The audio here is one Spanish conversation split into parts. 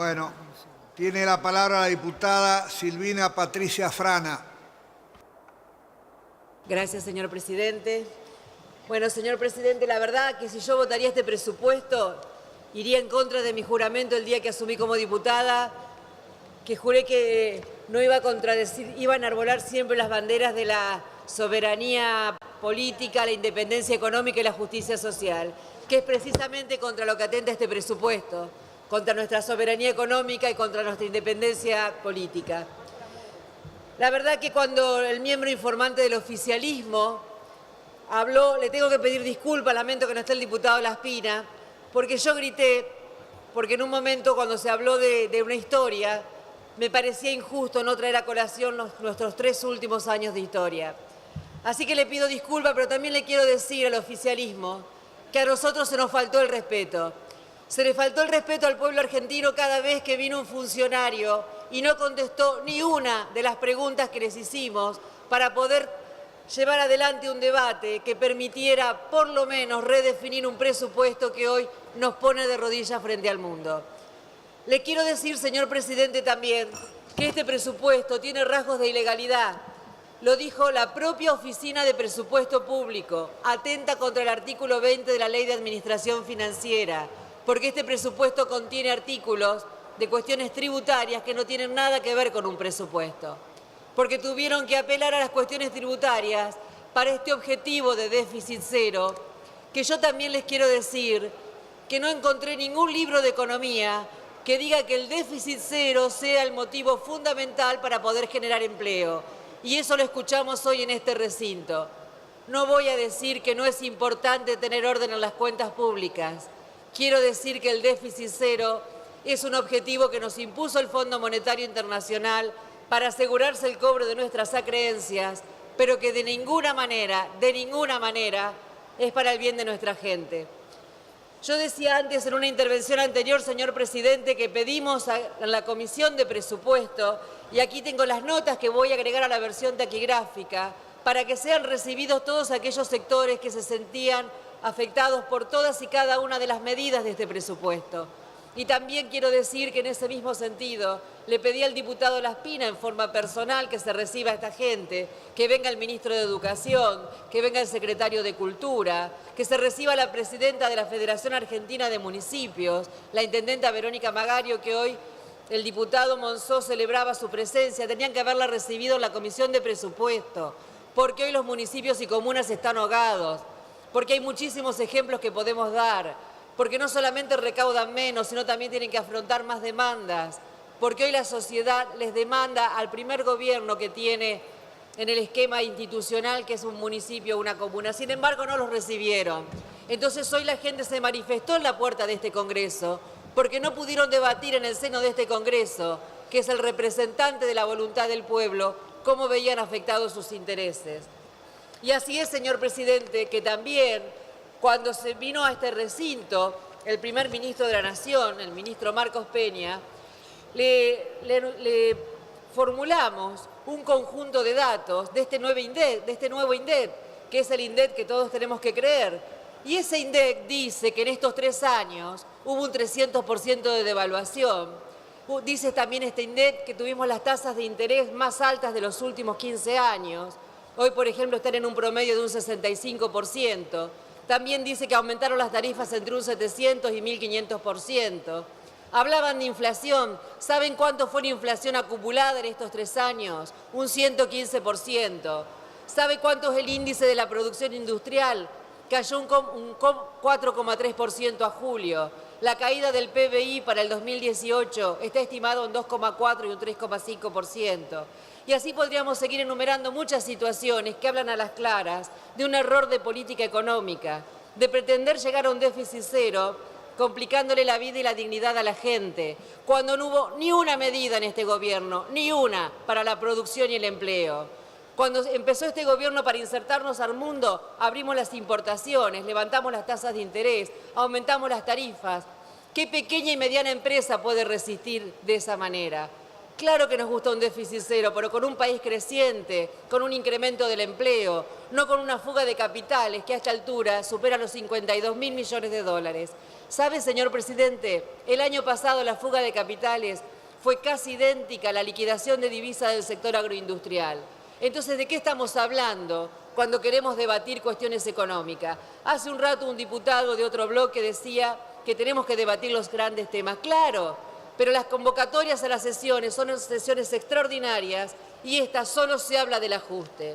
Bueno, tiene la palabra la diputada Silvina Patricia Frana. Gracias, señor presidente. Bueno, señor presidente, la verdad que si yo votaría este presupuesto, iría en contra de mi juramento el día que asumí como diputada, que juré que no iba a contradecir, iba a enarbolar siempre las banderas de la soberanía política, la independencia económica y la justicia social, que es precisamente contra lo que atenta este presupuesto, contra nuestra soberanía económica y contra nuestra independencia política. La verdad que cuando el miembro informante del oficialismo habló, le tengo que pedir disculpas, lamento que no esté el diputado Laspina, porque yo grité, porque en un momento cuando se habló de una historia, me parecía injusto no traer a colación nuestros 3 últimos años de historia. Así que le pido disculpas, pero también le quiero decir al oficialismo que a nosotros se nos faltó el respeto. Se le faltó el respeto al pueblo argentino cada vez que vino un funcionario y no contestó ni una de las preguntas que les hicimos para poder llevar adelante un debate que permitiera por lo menos redefinir un presupuesto que hoy nos pone de rodillas frente al mundo. Le quiero decir, señor presidente, también que este presupuesto tiene rasgos de ilegalidad. Lo dijo la propia Oficina de Presupuesto Público, atenta contra el artículo 20 de la Ley de Administración Financiera, porque este presupuesto contiene artículos de cuestiones tributarias que no tienen nada que ver con un presupuesto, porque tuvieron que apelar a las cuestiones tributarias para este objetivo de déficit cero, que yo también les quiero decir que no encontré ningún libro de economía que diga que el déficit cero sea el motivo fundamental para poder generar empleo. Y eso lo escuchamos hoy en este recinto. No voy a decir que no es importante tener orden en las cuentas públicas. Quiero decir que el déficit cero es un objetivo que nos impuso el Fondo Monetario Internacional para asegurarse el cobro de nuestras acreencias, pero que de ninguna manera, es para el bien de nuestra gente. Yo decía antes en una intervención anterior, señor presidente, que pedimos en la Comisión de Presupuesto, y aquí tengo las notas que voy a agregar a la versión taquigráfica, para que sean recibidos todos aquellos sectores que se sentían afectados por todas y cada una de las medidas de este presupuesto. Y también quiero decir que en ese mismo sentido le pedí al diputado Laspina en forma personal que se reciba a esta gente, que venga el ministro de Educación, que venga el secretario de Cultura, que se reciba a la presidenta de la Federación Argentina de Municipios, la intendenta Verónica Magario, que hoy el diputado Monzó celebraba su presencia. Tenían que haberla recibido en la Comisión de Presupuesto, porque hoy los municipios y comunas están ahogados, porque hay muchísimos ejemplos que podemos dar, porque no solamente recaudan menos, sino también tienen que afrontar más demandas, porque hoy la sociedad les demanda al primer gobierno que tiene en el esquema institucional, que es un municipio o una comuna. Sin embargo, no los recibieron. Entonces hoy la gente se manifestó en la puerta de este Congreso, porque no pudieron debatir en el seno de este Congreso, que es el representante de la voluntad del pueblo, cómo veían afectados sus intereses. Y así es, señor presidente, que también cuando se vino a este recinto, el primer ministro de la Nación, el ministro Marcos Peña, le formulamos un conjunto de datos de este nuevo INDEC, que es el INDEC que todos tenemos que creer. Y ese INDEC dice que en estos 3 años hubo un 300% de devaluación. Dice también este INDEC que tuvimos las tasas de interés más altas de los últimos 15 años. Hoy, por ejemplo, están en un promedio de un 65%. También dice que aumentaron las tarifas entre un 700 y 1.500%. Hablaban de inflación. ¿Saben cuánto fue la inflación acumulada en estos 3 años? Un 115%. ¿Sabe cuánto es el índice de la producción industrial? Cayó un 4,3% a julio. La caída del PBI para el 2018 está estimado en 2,4 y un 3,5%. Y así podríamos seguir enumerando muchas situaciones que hablan a las claras de un error de política económica, de pretender llegar a un déficit cero, complicándole la vida y la dignidad a la gente, cuando no hubo ni una medida en este gobierno, ni una, para la producción y el empleo. Cuando empezó este gobierno para insertarnos al mundo, abrimos las importaciones, levantamos las tasas de interés, aumentamos las tarifas. ¿Qué pequeña y mediana empresa puede resistir de esa manera? Claro que nos gusta un déficit cero, pero con un país creciente, con un incremento del empleo, no con una fuga de capitales que a esta altura supera los 52.000 millones de dólares. ¿Sabe, señor presidente? El año pasado la fuga de capitales fue casi idéntica a la liquidación de divisas del sector agroindustrial. Entonces, ¿de qué estamos hablando cuando queremos debatir cuestiones económicas? Hace un rato un diputado de otro bloque decía que tenemos que debatir los grandes temas. Claro, pero las convocatorias a las sesiones son sesiones extraordinarias y esta solo se habla del ajuste.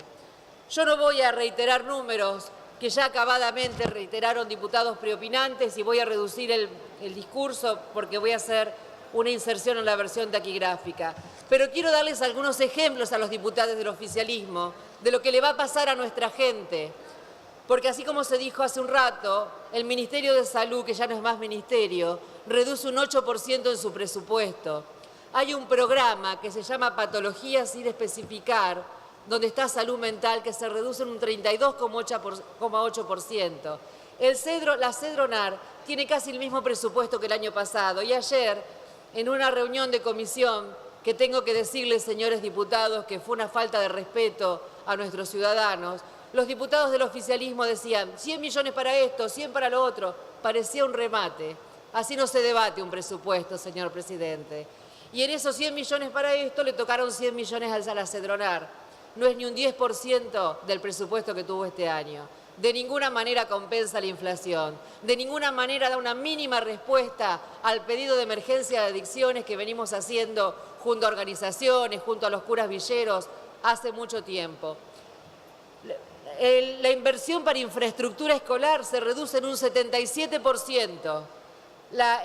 Yo no voy a reiterar números que ya acabadamente reiteraron diputados preopinantes y voy a reducir el discurso porque voy a hacer una inserción en la versión taquigráfica. Pero quiero darles algunos ejemplos a los diputados del oficialismo de lo que le va a pasar a nuestra gente. Porque así como se dijo hace un rato, el Ministerio de Salud, que ya no es más ministerio, reduce un 8% en su presupuesto. Hay un programa que se llama Patologías sin especificar, donde está salud mental, que se reduce en un 32,8%. La Cedronar tiene casi el mismo presupuesto que el año pasado. Y ayer, en una reunión de comisión, que tengo que decirles, señores diputados, que fue una falta de respeto a nuestros ciudadanos, los diputados del oficialismo decían 100 millones para esto, 100 para lo otro. Parecía un remate. Así no se debate un presupuesto, señor presidente. Y en esos 100 millones para esto le tocaron 100 millones a la Cedronar. No es ni un 10% del presupuesto que tuvo este año. De ninguna manera compensa la inflación. De ninguna manera da una mínima respuesta al pedido de emergencia de adicciones que venimos haciendo junto a organizaciones, junto a los curas villeros, hace mucho tiempo. La inversión para infraestructura escolar se reduce en un 77%.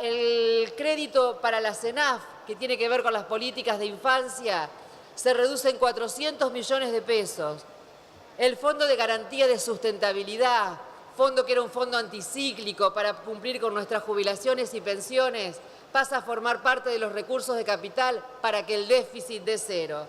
El crédito para la CENAF, que tiene que ver con las políticas de infancia, se reduce en 400 millones de pesos. El Fondo de Garantía de Sustentabilidad, fondo que era un fondo anticíclico para cumplir con nuestras jubilaciones y pensiones, pasa a formar parte de los recursos de capital para que el déficit dé cero.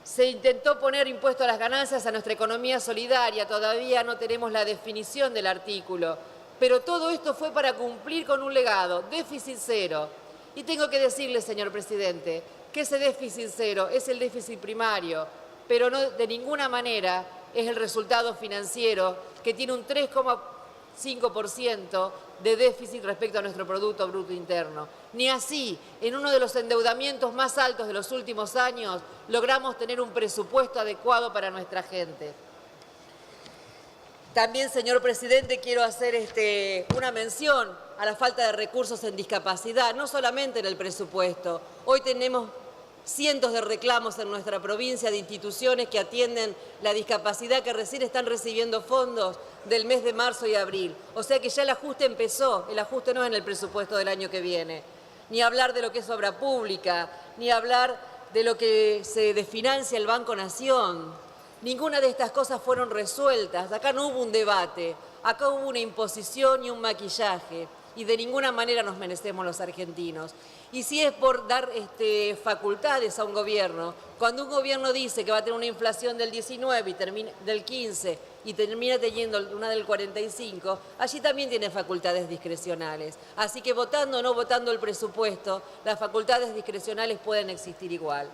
Se intentó poner impuesto a las ganancias a nuestra economía solidaria, todavía no tenemos la definición del artículo, pero todo esto fue para cumplir con un legado, déficit cero. Y tengo que decirle, señor presidente, que ese déficit cero es el déficit primario, pero no de ninguna manera es el resultado financiero que tiene un 3,5% de déficit respecto a nuestro Producto Bruto Interno. Ni así, en uno de los endeudamientos más altos de los últimos años, logramos tener un presupuesto adecuado para nuestra gente. También, señor presidente, quiero hacer una mención a la falta de recursos en discapacidad, no solamente en el presupuesto. Hoy tenemos cientos de reclamos en nuestra provincia de instituciones que atienden la discapacidad que recién están recibiendo fondos del mes de marzo y abril. O sea que ya el ajuste empezó, el ajuste no es en el presupuesto del año que viene. Ni hablar de lo que es obra pública, ni hablar de lo que se desfinancia el Banco Nación. Ninguna de estas cosas fueron resueltas. Acá no hubo un debate, acá hubo una imposición y un maquillaje. Y de ninguna manera nos merecemos los argentinos. Y si es por dar facultades a un gobierno, cuando un gobierno dice que va a tener una inflación del 19 y del 15 y termina teniendo una del 45, allí también tiene facultades discrecionales. Así que votando o no votando el presupuesto, las facultades discrecionales pueden existir igual.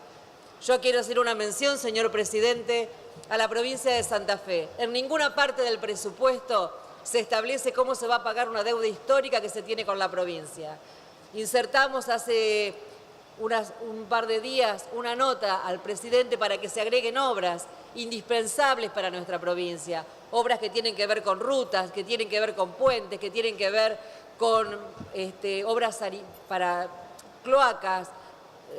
Yo quiero hacer una mención, señor presidente, a la provincia de Santa Fe. En ninguna parte del presupuesto se establece cómo se va a pagar una deuda histórica que se tiene con la provincia. Insertamos hace un par de días una nota al presidente para que se agreguen obras indispensables para nuestra provincia. Obras que tienen que ver con rutas, que tienen que ver con puentes, que tienen que ver con obras para cloacas.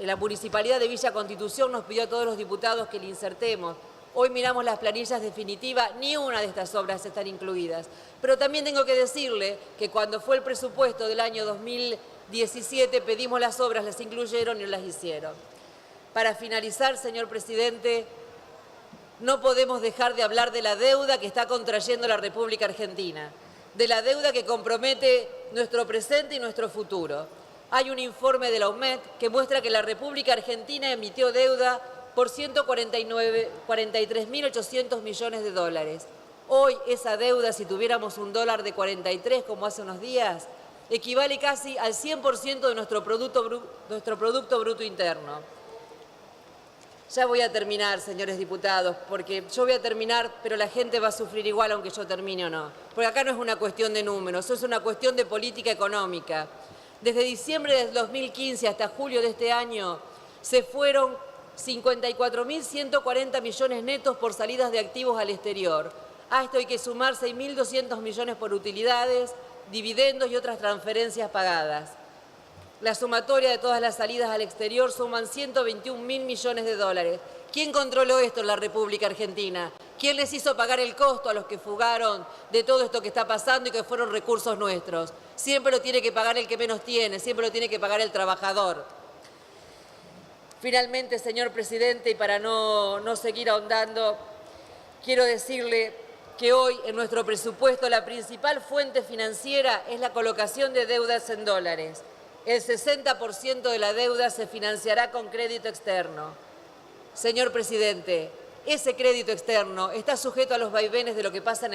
La Municipalidad de Villa Constitución nos pidió a todos los diputados que le insertemos. Hoy miramos las planillas definitivas, ni una de estas obras están incluidas. Pero también tengo que decirle que cuando fue el presupuesto del año 2017 pedimos las obras, las incluyeron y no las hicieron. Para finalizar, señor presidente, no podemos dejar de hablar de la deuda que está contrayendo la República Argentina, de la deuda que compromete nuestro presente y nuestro futuro. Hay un informe de la UMED que muestra que la República Argentina emitió deuda por 143.800 millones de dólares. Hoy esa deuda, si tuviéramos un dólar de 43 como hace unos días, equivale casi al 100% de nuestro Producto Bruto Interno. Ya voy a terminar, señores diputados, porque yo voy a terminar, pero la gente va a sufrir igual aunque yo termine o no. Porque acá no es una cuestión de números, es una cuestión de política económica. Desde diciembre del 2015 hasta julio de este año se fueron 54.140 millones netos por salidas de activos al exterior. A esto hay que sumar 6.200 millones por utilidades, dividendos y otras transferencias pagadas. La sumatoria de todas las salidas al exterior suman 121.000 millones de dólares. ¿Quién controló esto en la República Argentina? ¿Quién les hizo pagar el costo a los que fugaron de todo esto que está pasando y que fueron recursos nuestros? Siempre lo tiene que pagar el que menos tiene, siempre lo tiene que pagar el trabajador. Finalmente, señor presidente, y para no seguir ahondando, quiero decirle que hoy en nuestro presupuesto la principal fuente financiera es la colocación de deudas en dólares. El 60% de la deuda se financiará con crédito externo. Señor presidente, ese crédito externo está sujeto a los vaivenes de lo que pasa en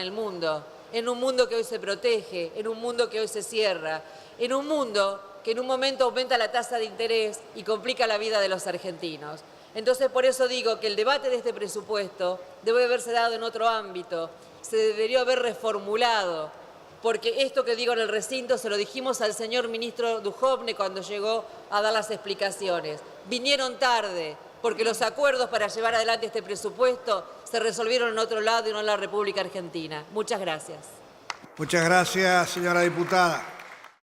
un mundo que hoy se protege, en un mundo que hoy se cierra, en un mundo que en un momento aumenta la tasa de interés y complica la vida de los argentinos. Entonces, por eso digo que el debate de este presupuesto debe haberse dado en otro ámbito, se debería haber reformulado, porque esto que digo en el recinto se lo dijimos al señor ministro Duhovne cuando llegó a dar las explicaciones. Vinieron tarde, porque los acuerdos para llevar adelante este presupuesto se resolvieron en otro lado y no en la República Argentina. Muchas gracias. Muchas gracias, señora diputada.